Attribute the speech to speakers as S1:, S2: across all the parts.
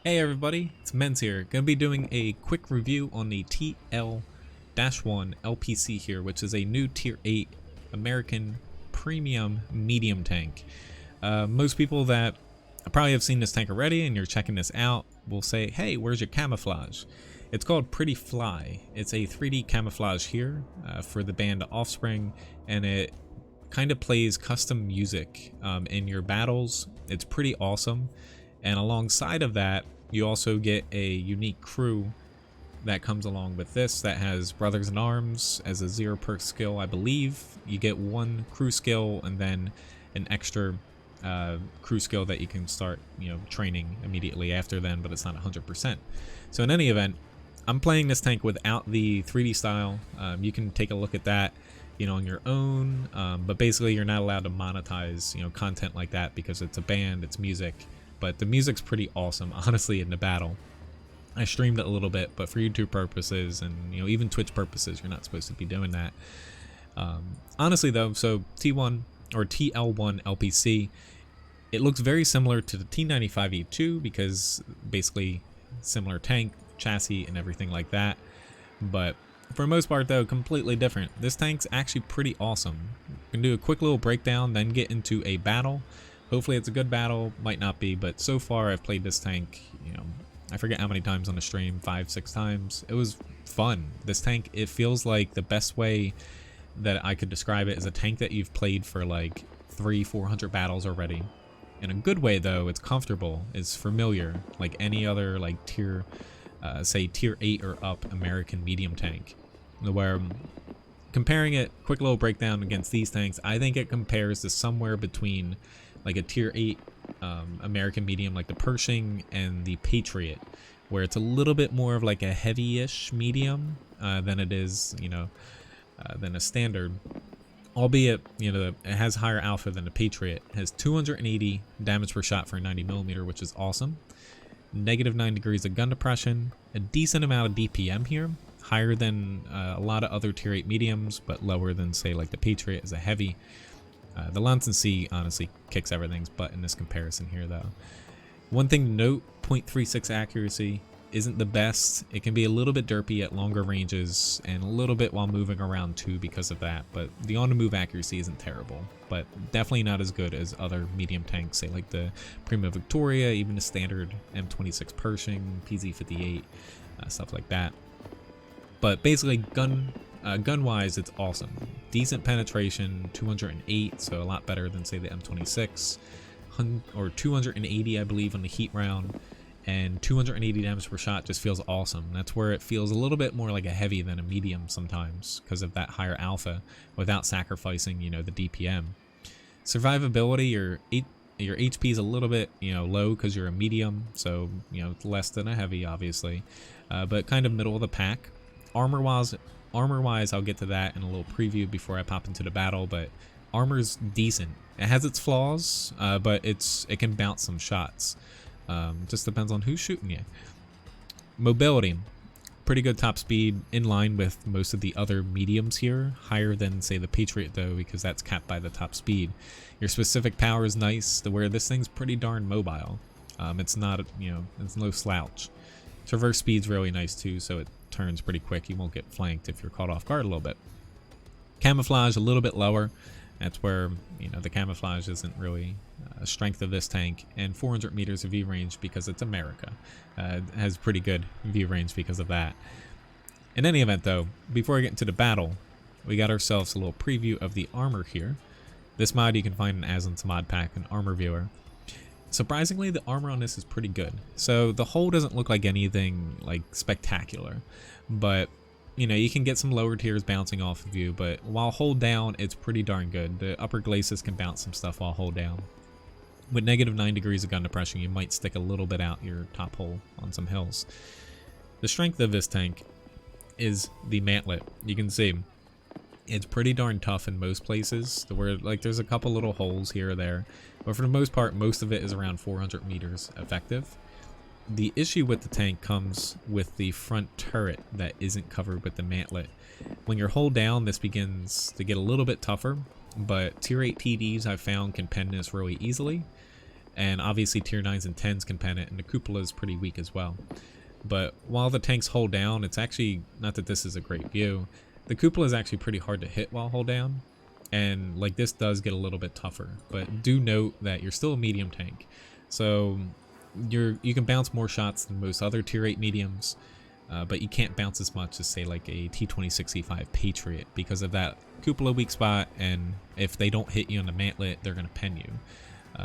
S1: Hey everybody, it's Menz here. Gonna be doing a quick review on the TL-1 LPC here, which is a new Tier 8 American Premium Medium Tank. Most people that probably have seen this tank already and you're checking this out will say, hey, where's your camouflage? It's called Pretty Fly. It's a 3D camouflage here for the band Offspring, and it kind of plays custom music in your battles. It's pretty awesome. And alongside of that, you also get a unique crew that comes along with this that has Brothers in Arms as a 0 perk skill, I believe. You get 1 crew skill and then an extra crew skill that you can start, training immediately after then, but it's not 100%. So in any event, I'm playing this tank without the 3D style. You can take a look at that, on your own, but basically you're not allowed to monetize, content like that because it's a band, it's music. But the music's pretty awesome, honestly, in the battle. I streamed it a little bit, but for YouTube purposes and even Twitch purposes, you're not supposed to be doing that. Honestly, though, so T1 or TL-1 LPC, it looks very similar to the T95E2 because basically similar tank, chassis, and everything like that. But for the most part, though, completely different. This tank's actually pretty awesome. We can do a quick little breakdown, then get into a battle. Hopefully it's a good battle, might not be, but so far I've played this tank, I forget how many times on the stream, 5-6 times. It was fun. This tank, it feels like the best way that I could describe it is a tank that you've played for like 300-400 battles already. In a good way though, it's comfortable, it's familiar, like any other like tier, say tier 8 or up American medium tank. Where comparing it, quick little breakdown against these tanks, I think it compares to somewhere between like a tier 8 American medium like the Pershing and the Patriot, where it's a little bit more of like a heavy-ish medium than it is, than a standard. Albeit, it has higher alpha than the Patriot. It has 280 damage per shot for a 90mm, which is awesome. -9 degrees of gun depression, a decent amount of DPM here, higher than a lot of other tier 8 mediums, but lower than say like the Patriot as a heavy. The Lance and C honestly kicks everything's butt in this comparison here, though. One thing to note, 0.36 accuracy isn't the best. It can be a little bit derpy at longer ranges and a little bit while moving around too because of that, but the on-the-move accuracy isn't terrible, but definitely not as good as other medium tanks, say like the Prima Victoria, even the standard M26 Pershing, PZ-58, stuff like that. But basically, gun-wise, it's awesome. Decent penetration, 208, so a lot better than, say, the M26. Or 280, I believe, on the heat round. And 280 damage per shot just feels awesome. That's where it feels a little bit more like a heavy than a medium sometimes, because of that higher alpha, without sacrificing, the DPM. Survivability, your HP is a little bit, low because you're a medium, so, less than a heavy, obviously. But kind of middle of the pack. Armor-wise, I'll get to that in a little preview before I pop into the battle, but armor's decent. It has its flaws, but it can bounce some shots. Just depends on who's shooting you. Mobility, pretty good top speed, in line with most of the other mediums here. Higher than, say, the Patriot, though, because that's capped by the top speed. Your specific power is nice, to where this thing's pretty darn mobile. It's not, it's no slouch. Traverse speed's really nice, too, so it turns pretty quick. You won't get flanked if you're caught off guard a little bit. Camouflage a little bit lower. That's where the camouflage isn't really a strength of this tank, and 400 meters of view range because it's America. It has pretty good view range because of that. In any event, though, before I get into the battle, we got ourselves a little preview of the armor here. This mod you can find in Aslan's mod pack and armor viewer. Surprisingly, the armor on this is pretty good. So the hull doesn't look like anything like spectacular, but you can get some lower tiers bouncing off of you, but while hold down, it's pretty darn good. The upper glacis can bounce some stuff while hold down. With -9 degrees of gun depression, you might stick a little bit out your top hole on some hills. The strength of this tank is the mantlet. You can see it's pretty darn tough in most places, where like there's a couple little holes here or there, but for the most part, most of it is around 400 meters effective. The issue with the tank comes with the front turret that isn't covered with the mantlet. When you're hold down, this begins to get a little bit tougher, but tier 8 TDs I've found can pen this really easily. and obviously tier 9s and 10s can pen it, and the cupola is pretty weak as well. But while the tanks hold down, it's actually, not that this is a great view, the cupola is actually pretty hard to hit while hold down, and like this does get a little bit tougher. But do note that you're still a medium tank, so you can bounce more shots than most other tier 8 mediums, but you can't bounce as much as say like a T-2065 Patriot because of that cupola weak spot, and if they don't hit you on the mantlet, they're going to pen you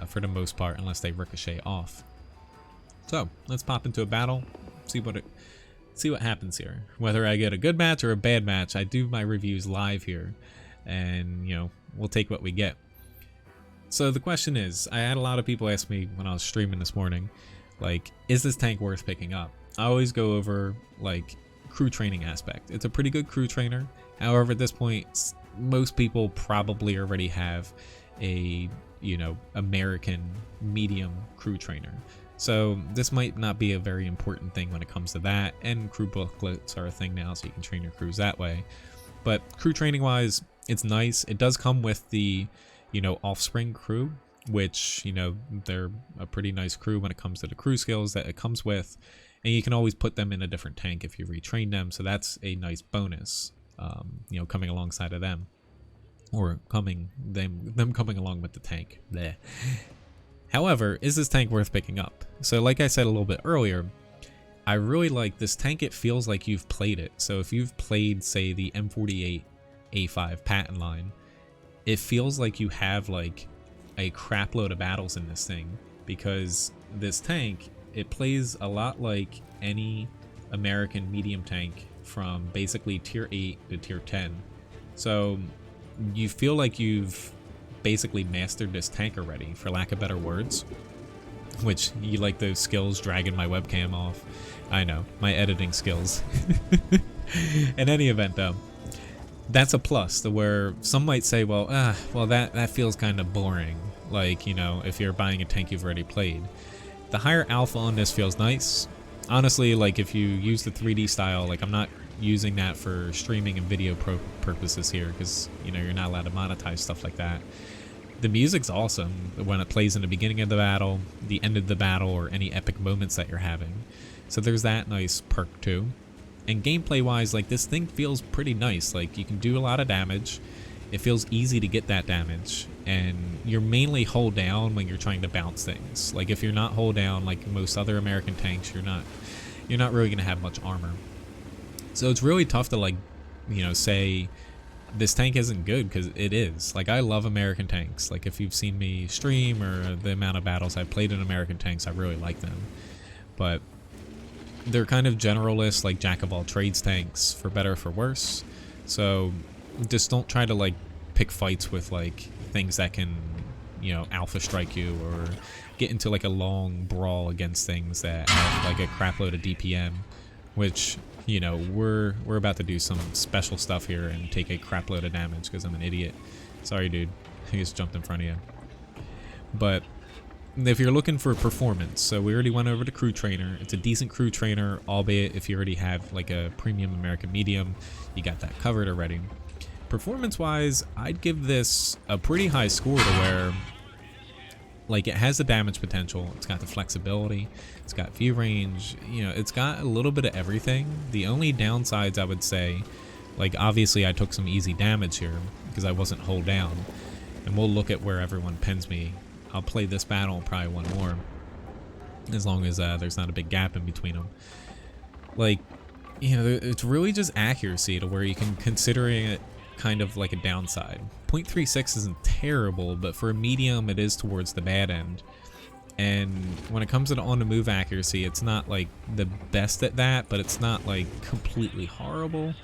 S1: for the most part unless they ricochet off. So let's pop into a battle, see what happens here. Whether I get a good match or a bad match, I do my reviews live here, and you know, we'll take what we get. So the question is, I had a lot of people ask me when I was streaming this morning, like, is this tank worth picking up? I always go over like crew training aspect. It's a pretty good crew trainer. However, at this point, most people probably already have a, you know, American medium crew trainer. So this might not be a very important thing when it comes to that, and crew booklets are a thing now, so you can train your crews that way. But crew training wise, it's nice. It does come with the, you know, Offspring crew, which, you know, they're a pretty nice crew when it comes to the crew skills that it comes with, and you can always put them in a different tank if you retrain them, so that's a nice bonus, you know, coming alongside of them, or them coming along with the tank. Bleh. However, is this tank worth picking up? So like I said a little bit earlier, I really like this tank. It feels like you've played it. So if you've played, say, the M48A5 patent line, it feels like you have like a crap load of battles in this thing, because this tank, it plays a lot like any American medium tank from basically tier 8 to tier 10. So you feel like you've basically mastered this tank already, for lack of better words, which you like those skills dragging my webcam off. I know, my editing skills. In any event though, that's a plus, to where some might say, well that feels kind of boring, like, you know, if you're buying a tank you've already played. The higher alpha on this feels nice. Honestly, like if you use the 3D style, like I'm not using that for streaming and video purposes here, because, you know, you're not allowed to monetize stuff like that. The music's awesome when it plays in the beginning of the battle, the end of the battle, or any epic moments that you're having. So there's that nice perk too. And gameplay wise, like this thing feels pretty nice. Like you can do a lot of damage. It feels easy to get that damage, and you're mainly hold down when you're trying to bounce things. Like if you're not hold down like most other American tanks, you're not really gonna have much armor. So it's really tough to, like, you know, say this tank isn't good, because it is. Like, I love American tanks. Like, if you've seen me stream or the amount of battles I've played in American tanks, I really like them. But they're kind of generalist, like jack of all trades tanks, for better or for worse. So just don't try to like pick fights with like things that can, you know, alpha strike you, or get into like a long brawl against things that have like a crap load of DPM, which, you know, we're about to do some special stuff here and take a crap load of damage because I'm an idiot. Sorry, dude. I just jumped in front of you. But if you're looking for performance, so we already went over the crew trainer. It's a decent crew trainer, albeit if you already have like a premium American medium, you got that covered already. Performance-wise, I'd give this a pretty high score, to where, like, it has the damage potential, it's got the flexibility, it's got view range, you know, it's got a little bit of everything. The only downsides I would say, like, obviously I took some easy damage here because I wasn't hold down, and we'll look at where everyone pins me. I'll play this battle and probably one more, as long as there's not a big gap in between them. Like, you know, it's really just accuracy, to where you can consider it kind of like a downside. 0.36 isn't terrible, but for a medium it is towards the bad end. And when it comes to the on-the-move accuracy, it's not like the best at that, but it's not like completely horrible.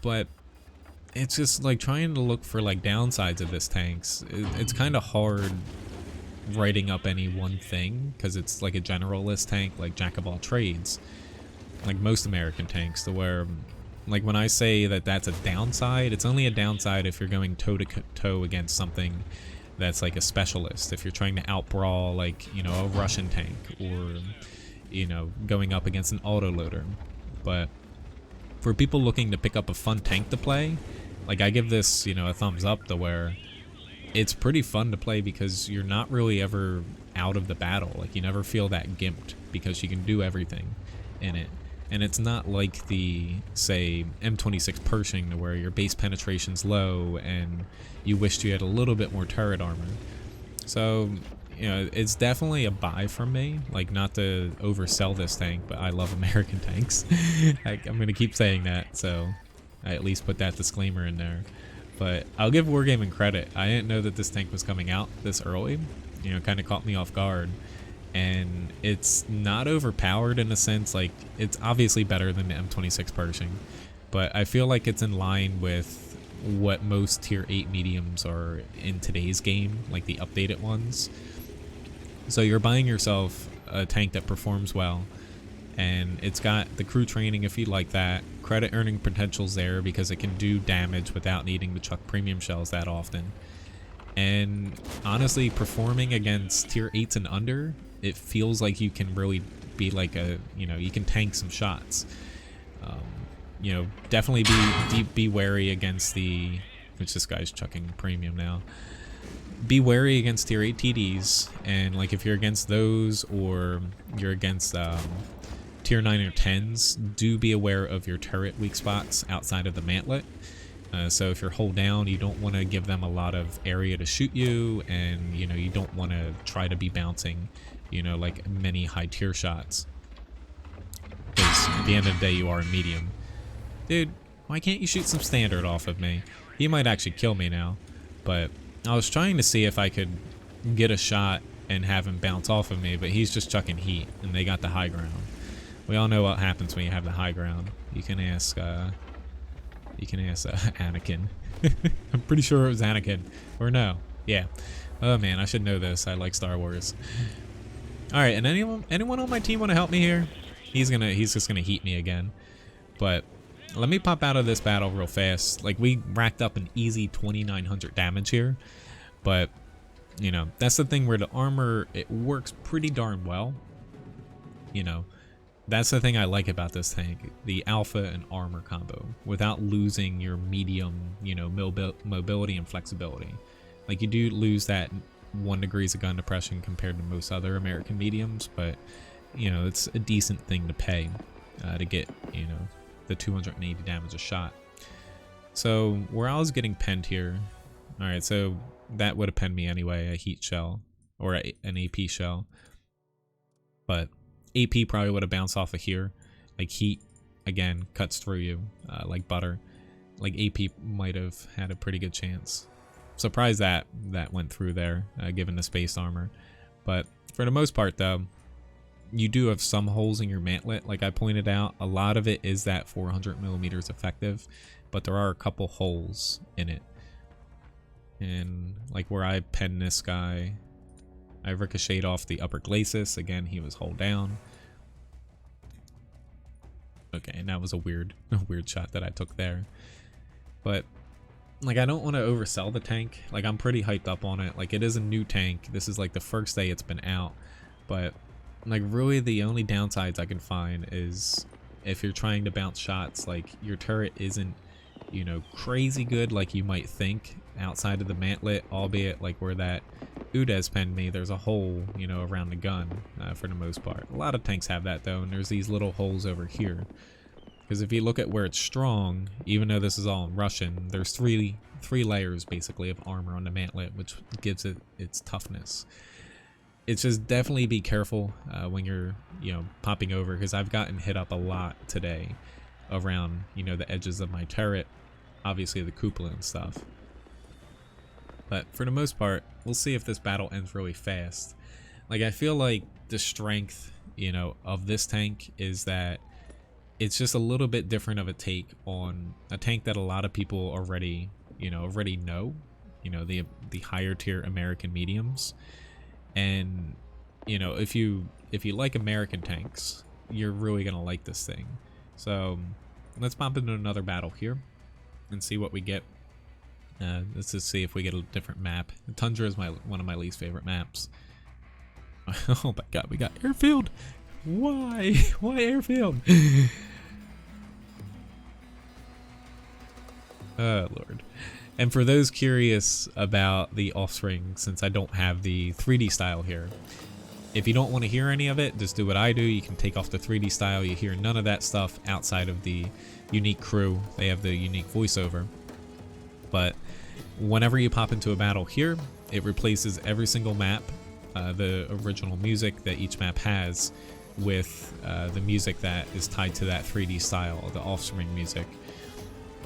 S1: But it's just like trying to look for like downsides of this tanks. It's kind of hard writing up any one thing, because it's like a generalist tank, like jack of all trades, like most American tanks, to where, like, when I say that that's a downside, it's only a downside if you're going toe-to-toe against something that's like a specialist. If you're trying to outbrawl, like, you know, a Russian tank, or, you know, going up against an autoloader. But for people looking to pick up a fun tank to play, like, I give this, you know, a thumbs up, to where it's pretty fun to play because you're not really ever out of the battle. Like, you never feel that gimped because you can do everything in it. And it's not like the, say, M26 Pershing, where your base penetration's low and you wished you had a little bit more turret armor. So, you know, it's definitely a buy from me. Like, not to oversell this tank, but I love American tanks. I'm going to keep saying that, so I at least put that disclaimer in there. But I'll give Wargaming credit. I didn't know that this tank was coming out this early. You know, kind of caught me off guard. And it's not overpowered in a sense. Like, it's obviously better than the M26 Pershing, but I feel like it's in line with what most tier 8 mediums are in today's game, like the updated ones. So you're buying yourself a tank that performs well, and it's got the crew training if you like that. Credit earning potential's there because it can do damage without needing to chuck premium shells that often. And honestly, performing against tier 8s and under, it feels like you can really be like a, you know, you can tank some shots. You know, definitely be wary against the, which this guy's chucking premium now. Be wary against tier 8 TDs, and like if you're against those or you're against tier 9 or 10s, do be aware of your turret weak spots outside of the mantlet. So if you're hull down, you don't want to give them a lot of area to shoot you, and you know, you don't want to try to be bouncing, you know, like many high tier shots, because at the end of the day you are a medium. Dude, why can't you shoot some standard off of me? He might actually kill me now, but I was trying to see if I could get a shot and have him bounce off of me, but he's just chucking heat, and they got the high ground. We all know what happens when you have the high ground. You can ask Anakin. I'm pretty sure it was Anakin. Or no. Yeah. Oh man, I should know this. I like Star Wars. Alright, and anyone on my team want to help me here? He's just gonna heat me again. But let me pop out of this battle real fast. Like, we racked up an easy 2,900 damage here. But, you know, that's the thing where the armor, it works pretty darn well. You know, that's the thing I like about this tank, the alpha and armor combo, without losing your medium, you know, mobility and flexibility. Like, you do lose that 1 degrees of gun depression compared to most other American mediums, but, you know, it's a decent thing to pay to get, you know, the 280 damage a shot. So where I was getting penned here, alright, so that would have penned me anyway, a heat shell, or an AP shell. But AP probably would have bounced off of here. Like, heat, again, cuts through you like butter. Like, AP might have had a pretty good chance. Surprised that went through there, given the space armor. But for the most part, though, you do have some holes in your mantlet. Like I pointed out, a lot of it is that 400 millimeters effective, but there are a couple holes in it. And like where I penned this guy, I ricocheted off the upper glacis. Again, he was hull down. Okay, and that was a weird shot that I took there. But like, I don't want to oversell the tank. Like, I'm pretty hyped up on it. Like, it is a new tank. This is like the first day it's been out. But like, really the only downsides I can find is if you're trying to bounce shots, like your turret isn't, you know, crazy good like you might think outside of the mantlet, albeit like where that Udes penned me, there's a hole, you know, around the gun for the most part. A lot of tanks have that though, and there's these little holes over here. Because if you look at where it's strong, even though this is all in Russian, there's three layers basically of armor on the mantlet, which gives it its toughness. It's just definitely be careful when you're, you know, popping over, because I've gotten hit up a lot today around, you know, the edges of my turret, obviously the cupola and stuff. But for the most part, we'll see if this battle ends really fast. Like, I feel like the strength, you know, of this tank is that it's just a little bit different of a take on a tank that a lot of people already know, you know, the higher tier American mediums. And, you know, if you like American tanks, you're really gonna like this thing. So let's pop into another battle here and see what we get. Let's just see if we get a different map. Tundra is one of my least favorite maps. Oh my god, we got airfield. Why airfield? Oh Lord. And for those curious about the Offspring, since I don't have the 3D style here, if you don't want to hear any of it, just do what I do. You can take off the 3D style. You hear none of that stuff outside of the unique crew. They have the unique voiceover. But whenever you pop into a battle here, it replaces every single map, the original music that each map has, with the music that is tied to that 3D style, the Offspring music.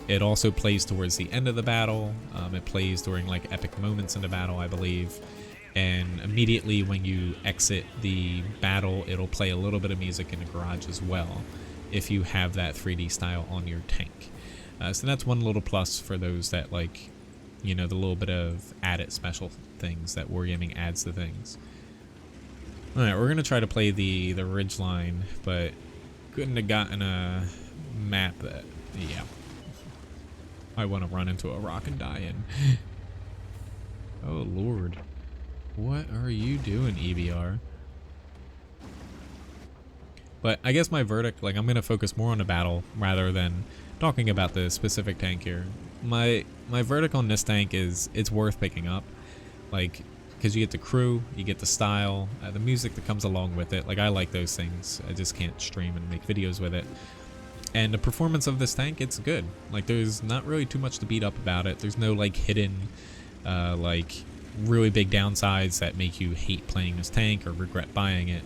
S1: It also plays towards the end of the battle. It plays during like epic moments in the battle, I believe. And immediately when you exit the battle, it'll play a little bit of music in the garage as well, if you have that 3D style on your tank. So that's one little plus for those that like, you know, the little bit of added special things that Wargaming adds to things. Alright, we're going to try to play the Ridgeline, but couldn't have gotten a map that, yeah, I want to run into a rock and die in. Oh lord. What are you doing, EBR? But I guess my verdict, like, I'm going to focus more on the battle rather than talking about the specific tank here. My verdict on this tank is it's worth picking up. Like, because you get the crew, you get the style, the music that comes along with it. Like, I like those things. I just can't stream and make videos with it. And the performance of this tank, it's good. Like, there's not really too much to beat up about it. There's no, like, hidden, like, really big downsides that make you hate playing this tank or regret buying it.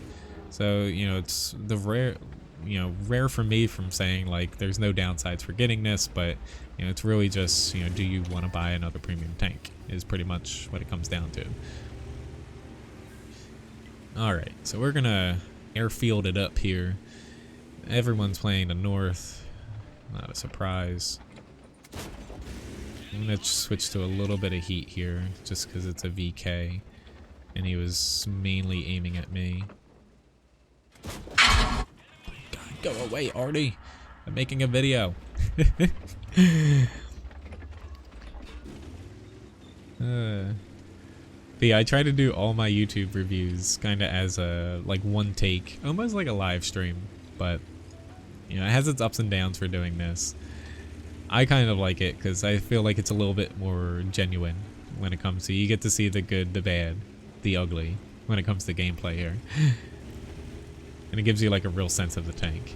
S1: So, you know, it's the rare for me from saying, like, there's no downsides for getting this, but, you know, it's really just, you know, do you want to buy another premium tank is pretty much what it comes down to. Alright, so we're gonna airfield it up here. Everyone's playing the north. Not a surprise. I'm gonna switch to a little bit of heat here, just because it's a VK, and he was mainly aiming at me. God, go away, Artie! I'm making a video. But yeah, I try to do all my YouTube reviews kind of as a like one take, almost like a live stream. But you know, it has its ups and downs for doing this. I kind of like it because I feel like it's a little bit more genuine when it comes to, you get to see the good, the bad, the ugly when it comes to gameplay here. And it gives you like a real sense of the tank.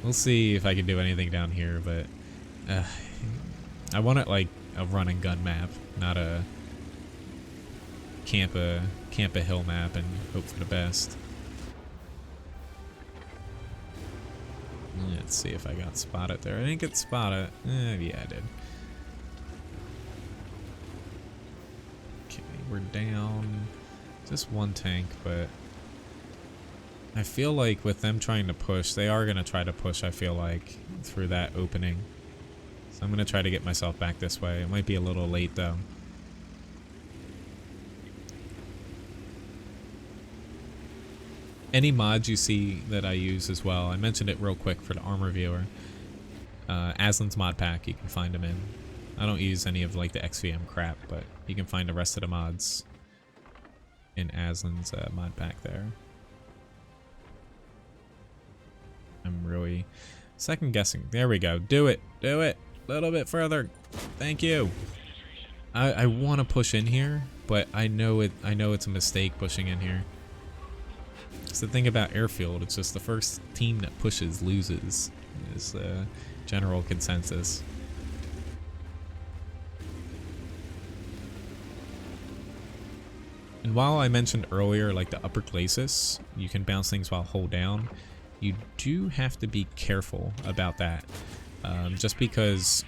S1: We'll see if I can do anything down here, but I want it like a run and gun map, not a camp a hill map and hope for the best. Let's see if I got spotted there. I didn't get spotted. Yeah, I did. Okay, we're down just one tank, but I feel like with them trying to push, they are going to try to push, I feel like, through that opening. So I'm going to try to get myself back this way. It might be a little late, though. Any mods you see that I use as well, I mentioned it real quick for the armor viewer. Aslan's mod pack, you can find them in. I don't use any of like the XVM crap, but you can find the rest of the mods in Aslan's mod pack there. I'm really second guessing. There we go. Do it. Do it. A little bit further. Thank you. I want to push in here, but I know it's a mistake pushing in here. It's the thing about airfield, it's just the first team that pushes loses, is the general consensus. And while I mentioned earlier, like the upper glacis, you can bounce things while hold down, you do have to be careful about that. Just because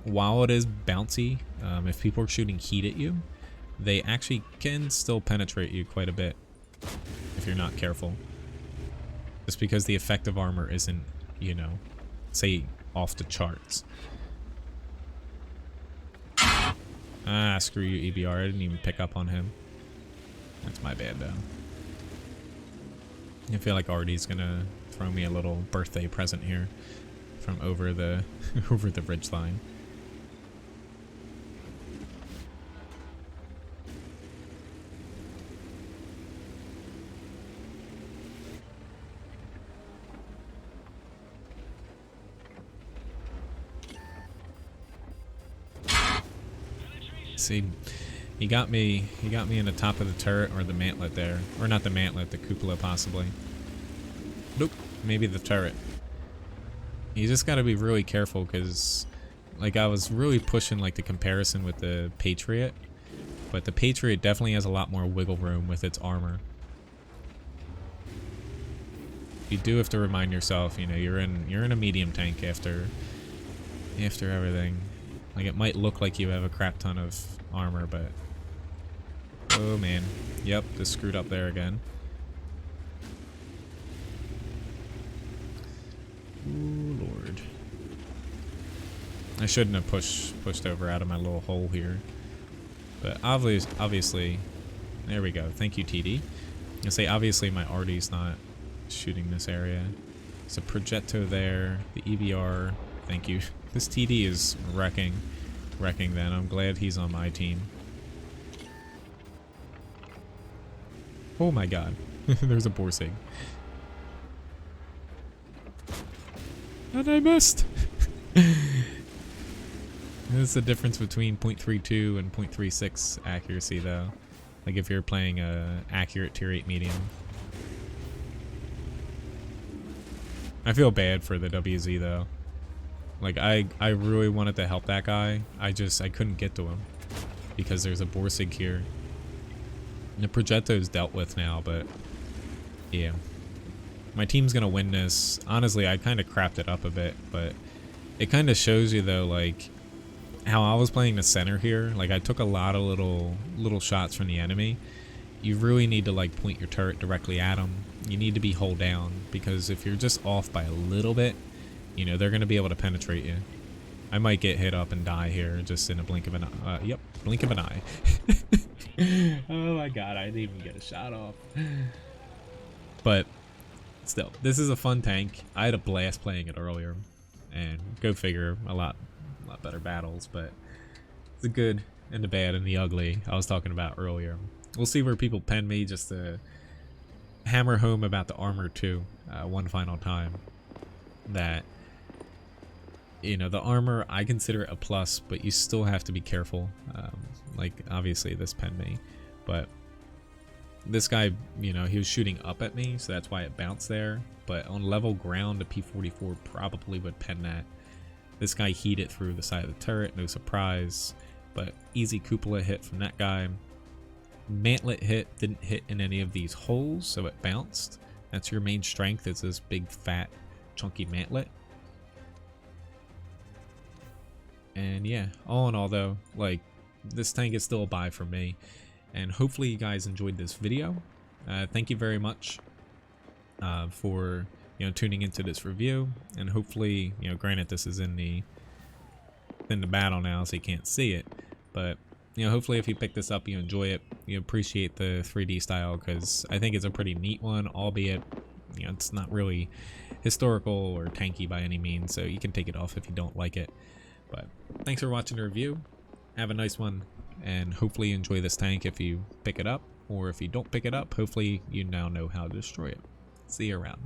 S1: while it is bouncy, if people are shooting heat at you, they actually can still penetrate you quite a bit if you're not careful. Just because the effective armor isn't, you know, say off the charts. Ah, screw you, EBR. I didn't even pick up on him. That's my bad, though. I feel like Artie's gonna throw me a little birthday present here from over the over the ridge line. See, he got me in the top of the turret or the mantlet there. Or not the mantlet, the cupola possibly. Nope, maybe the turret. You just gotta be really careful because, like, I was really pushing like the comparison with the Patriot, but the Patriot definitely has a lot more wiggle room with its armor. You do have to remind yourself, you know, you're in a medium tank after everything. Like, it might look like you have a crap ton of armor, but oh man, yep, just screwed up there again. Ooh, Lord. I shouldn't have pushed over out of my little hole here. But obviously, there we go. Thank you, TD. I say obviously my RD's not shooting this area. There's a Progetto there. The EBR. Thank you. This TD is wrecking then. I'm glad he's on my team. Oh my god. There's a Borsig. And I missed! There's the difference between 0.32 and 0.36 accuracy though. Like if you're playing a accurate tier 8 medium. I feel bad for the WZ though. Like I really wanted to help that guy. I couldn't get to him. Because there's a Borsig here. The Progetto's dealt with now, but yeah. My team's gonna win this. Honestly, I kind of crapped it up a bit, but it kind of shows you though, like, how I was playing the center here. Like, I took a lot of little shots from the enemy. You really need to, like, point your turret directly at them. You need to be hold down, because if you're just off by a little bit, you know, they're gonna be able to penetrate you. I might get hit up and die here just in a blink of an eye. Yep, blink of an eye. Oh my god, I didn't even get a shot off. But still, this is a fun tank. I had a blast playing it earlier, and go figure, a lot better battles. But the good and the bad and the ugly I was talking about earlier. We'll see where people pen me, just to hammer home about the armor too, one final time. That, you know, the armor, I consider it a plus, but you still have to be careful. Like, obviously this penned me, but this guy, you know, he was shooting up at me, so that's why it bounced there. But on level ground, a P44 probably would pen that. This guy heated through the side of the turret, no surprise, but easy cupola hit from that guy. Mantlet hit, didn't hit in any of these holes, so it bounced. That's your main strength, is this big, fat, chunky mantlet. And yeah, all in all though, like, this tank is still a buy for me. And hopefully you guys enjoyed this video. Thank you very much for, you know, tuning into this review. And hopefully, you know, granted this is in the battle now, so you can't see it. But, you know, hopefully if you pick this up, you enjoy it. You appreciate the 3D style, because I think it's a pretty neat one, albeit, you know, it's not really historical or tanky by any means, so you can take it off if you don't like it. But thanks for watching the review. Have a nice one, and hopefully you enjoy this tank if you pick it up, or if you don't pick it up, hopefully you now know how to destroy it. See you around.